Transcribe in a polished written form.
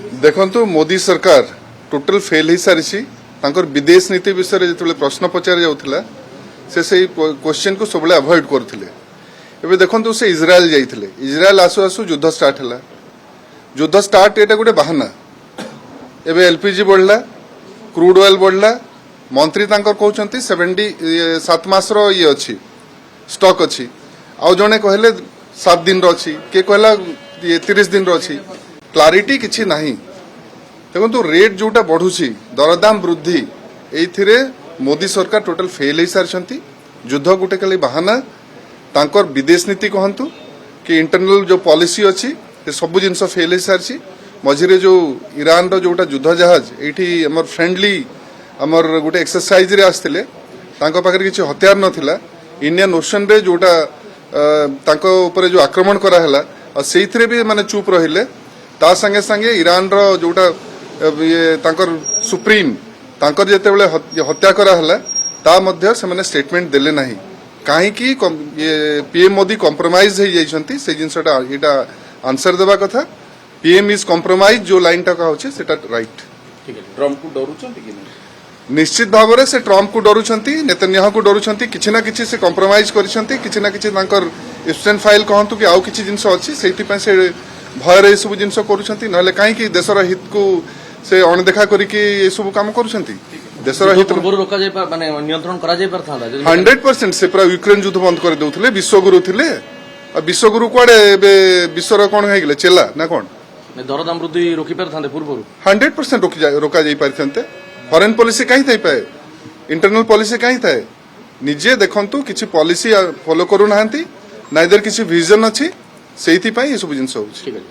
देखो मोदी सरकार total fail हो सारी विदेश नीति विषय जो प्रश्न पचार जाऊला से क्वेश्चन को सब अवॉइड करते। एबे देखो से इज्राएल जाइए, इज्राएल आसु आसु युद्ध स्टार्ट है। युद्ध स्टार्ट एटा गोटे बाहाना। एबे एलपीजी बढ़ला, क्रूड ऑयल बढ़ला, मंत्री तांकर कहउछंती 7 मासर ये अच्छी स्टॉक अच्छी, आउ जने कहले 7 दिन अच्छी, के कहला ये 30 दिन अच्छी। क्लारिटी किछि नाही। देखो रेट जोटा बढ़ुची दरदाम वृद्धि एथिरे मोदी सरकार टोटल फेल हो सारी। युद्ध गोटे खाली बाहाना। तांकर विदेश नीति कहतु कि इंटरनल जो पॉलिसी अच्छी सब जिनस फेल हो सारी। मझिरे जो ईरान रो जोटा युद्ध जहाज ये आमर फ्रेंडली आमर गोटे एक्सरसाइज रे आसथिले, तांको पाखरे किछि हथियार नथिला। इंडियन ओशन रे जोटा तांको ऊपर जो आक्रमण करा हला और सेइथिरे भी माने चुप रहिले। ता संगे संगे ईरान रो जोटा ये तांकर सुप्रीम तांकर जेतेबेले हत्या करा हला ता मध्य से माने स्टेटमेंट देले नाही। काहे कि ये पीएम मोदी कॉम्प्रोमाइज हो जाइछंती से जिनसटा एटा आंसर देबा कथा। पीएम इज कॉम्प्रोमाइज जो लाइन टा कहउछे सेटा राइट। ठीक है, ट्रम्प को डरुछंती कि नहीं? निश्चित भाव में से ट्रम्प को डरुछंती, नेतन्याहू को डरुछंती। किछि ना किछि से कॉम्प्रोमाइज करिसंती, किछि ना किछि तांकर इस्टर्न फाइल कहंतु कि आउ किछि जिंस अछि सेति पय से भयर ए सब जिंस करूछंती। नहले काहे कि देशर हित को से अणदेखा करी कि ए सब काम करूछंती। देशर हित पूर्व रोका जाय माने नियंत्रण करा जाय परथांदा 100% से पूरा यूक्रेन युद्ध बंद कर देउथले। विश्वगुरु थिले आ विश्वगुरु कोडे बे विश्वर कोन हे गेले चेला ना कोन दरदाम वृद्धि रोकी परथांदे पूर्व 100% रोका जाय पारथंते। फॉरेन पॉलिसी कहीं थाई पाए, इंटरनल पॉलिसी कहीं थाए। निजे देखंतु किछि पॉलिसी फॉलो करू नाहंती, नाइदर किछि विजन अछि, सेहिति पय ए सब जिंस होछि। ठीक है।